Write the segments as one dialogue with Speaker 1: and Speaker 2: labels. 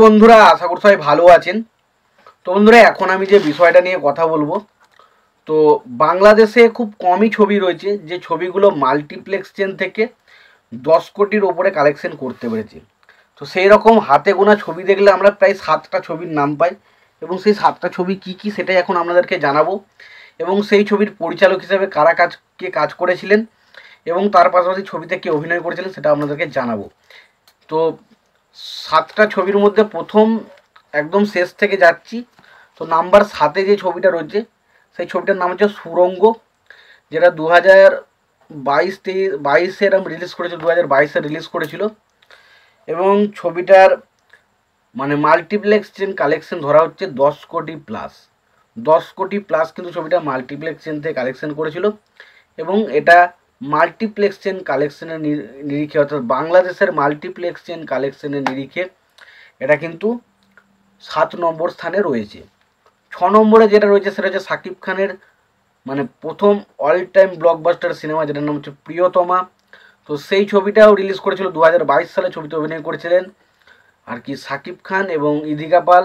Speaker 1: বন্ধুরা, আশা করি সবাই ভালো আছেন। তো বন্ধুরা, এখন আমি যে বিষয়টা নিয়ে কথা বলবো, তো বাংলাদেশে খুব কমই ছবি রয়েছে যে ছবিগুলো মাল্টিপ্লেক্স চেন থেকে 10 কোটির ওপরে কালেকশন করতে পেরেছে। তো সেই রকম হাতে গোনা ছবি দেখলে আমরা প্রায় 7টা ছবির নাম পাই, এবং সেই 7টা ছবি কি কি সেটাই এখন আপনাদেরকে জানাবো, এবং সেই ছবির পরিচালক হিসেবে কারা কাজ করেছিলেন, এবং তার পাশাপাশি ছবিতে কে অভিনয় করেছিলেন সেটা আপনাদেরকে জানাবো। তো 7টা ছবির মধ্যে প্রথম একদম শেষ থেকে যাচ্ছি। তো নাম্বার 7-এ যে ছবিটা রয়েছে সেই ছবিটার নাম হচ্ছে সুড়ঙ্গ, যেটা 2022 এরম রিলিজ করেছিল, 2022-এ রিলিজ করেছিল। এবং ছবিটার মানে মাল্টিপ্লেক্স চেন কালেকশন ধরা হচ্ছে 10 কোটি প্লাস। 10 কোটি প্লাস কিন্তু ছবিটা মাল্টিপ্লেক্স চেন থেকে কালেকশন করেছিল, এবং এটা মাল্টিপ্লেক্স চেন কালেকশনের নিরিখে, অর্থাৎ বাংলাদেশের মাল্টিপ্লেক্স চেন কালেকশনের নিরিখে এটা কিন্তু 7 নম্বর স্থানে রয়েছে। 6 নম্বরে যেটা রয়েছে সেটা হচ্ছে শাকিব খানের মানে প্রথম অল টাইম ব্লকবাস্টার সিনেমা, যেটার নাম হচ্ছে প্রিয়তমা। তো সেই ছবিটাও রিলিজ করেছিল 2022 সালে। ছবিতে অভিনয় করেছিলেন আর কি শাকিব খান এবং ইদিকা পাল,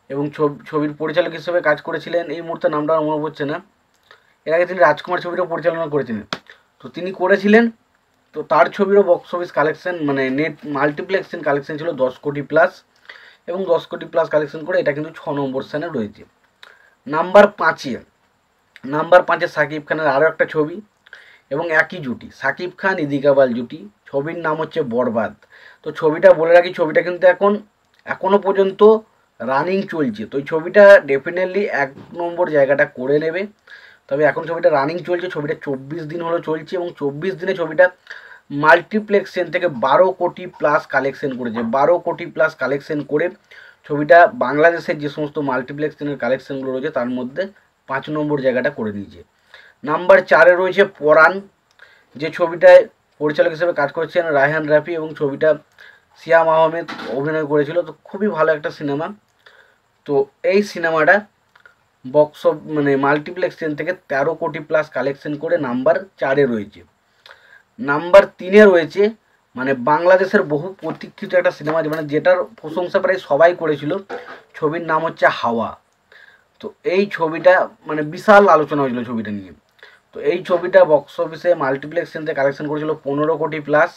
Speaker 1: এবং ছবির পরিচালক হিসেবে কাজ করেছিলেন, এই মুহূর্তে নামটা আমার মনে পড়ছে না, এর আগে তিনি রাজকুমার ছবিটাও পরিচালনা করেছিলেন। তো তিনি করেছিলেন, তো তার ছবিরও বক্স অফিস কালেকশন মানে নেট মাল্টিপ্লেক্সের কালেকশন ছিল 10 কোটি প্লাস, এবং 10 কোটি প্লাস কালেকশন করে এটা কিন্তু 6 নম্বর স্থানে রয়েছে। নাম্বার 5-এ শাকিব খানের আরও একটা ছবি এবং একই জুটি, শাকিব খান ইদিকা পাল জুটি, ছবির নাম হচ্ছে বরবাদ। তো ছবিটা বলে রাখি, ছবিটা কিন্তু এখনও পর্যন্ত রানিং চলছে। তো এই ছবিটা ডেফিনেটলি 1 নম্বর জায়গাটা করে নেবে, তবে এখন ছবিটা রানিং চলছে। ছবিটা 24 দিন হলো চলছে, এবং 24 দিনে ছবিটা মাল্টিপ্লেক্স চেন থেকে 12 কোটি প্লাস কালেকশন করেছে। 12 কোটি প্লাস কালেকশন করে ছবিটা বাংলাদেশের যে সমস্ত মাল্টিপ্লেক্স চেনের কালেকশনগুলো রয়েছে তার মধ্যে 5 নম্বর জায়গাটা করে নিয়েছে। নাম্বার 4-এ রয়েছে পরাণ, যে ছবিটায় পরিচালক হিসেবে কাজ করেছেন রায়হান রাফি, এবং ছবিটা সিয়াম আহমেদ অভিনয় করেছিল। তো খুবই ভালো একটা সিনেমা। তো এই সিনেমাটা বক্স অফ মানে মাল্টিপ্লেক্স চেন থেকে 13 কোটি প্লাস কালেকশন করে নাম্বার 4-এ রয়েছে। নাম্বার 3-এ রয়েছে মানে বাংলাদেশের বহু প্রতীক্ষিত একটা সিনেমা, মানে যেটার প্রশংসা প্রায় সবাই করেছিল, ছবির নাম হচ্ছে হাওয়া। তো এই ছবিটা মানে বিশাল আলোচনা হয়েছিল ছবিটা নিয়ে। তো এই ছবিটা বক্স অফিসে মাল্টিপ্লেক্স চেন থেকে কালেকশন করেছিল 15 কোটি প্লাস,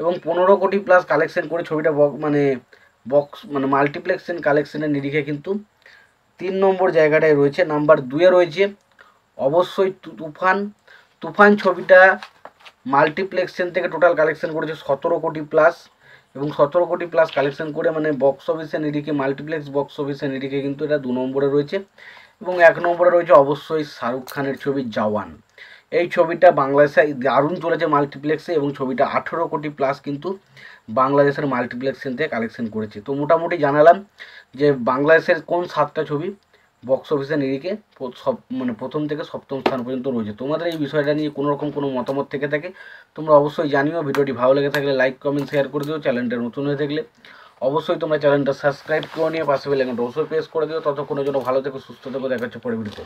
Speaker 1: এবং 15 কোটি প্লাস কালেকশন করে ছবিটা মানে মাল্টিপ্লেক্স চেন কালেকশনের নিরিখে কিন্তু 3 নম্বর জায়গাটায় রয়েছে। নাম্বার 2-এ রয়েছে অবশ্যই তুফান ছবিটা মাল্টিপ্লেক্স চেন থেকে টোটাল কালেকশন করেছে 17 কোটি প্লাস, এবং 17 কোটি প্লাস কালেকশন করে মানে বক্স অফিসের নিরিখে মাল্টিপ্লেক্স বক্স অফিসের নিরিখে কিন্তু এটা 2 নম্বরে রয়েছে। এবং 1 নম্বরে রয়েছে অবশ্যই শাহরুখ খানের ছবি জওয়ান। এই ছবিটা বাংলাদেশে দারুণ চলেছে মাল্টিপ্লেক্সে, এবং ছবিটা 18 কোটি প্লাস কিন্তু বাংলাদেশের মাল্টিপ্লেক্স চেন থেকে কালেকশন করেছে। তো মোটামুটি জানালাম যে বাংলাদেশের কোন 7টা ছবি বক্স অফিসের নিরিখে সব মানে প্রথম থেকে সপ্তম স্থান পর্যন্ত রয়েছে। তোমাদের এই বিষয়টা নিয়ে কোনো রকম কোনো মতামত থেকে থাকে তোমরা অবশ্যই জানিও। ভিডিওটি ভালো লেগে থাকলে লাইক কমেন্ট শেয়ার করে দিও। চ্যানেলটা নতুন হয়ে থাকলে অবশ্যই তোমরা চ্যানেলটা সাবস্ক্রাইব করে নিয়ে পাশে বেল আইকনটা অবশ্যই প্রেস করে দিও। ততক্ষণের জন্য ভালো থেকো, সুস্থ থেকো, দেখা হচ্ছে পরের ভিডিওতে।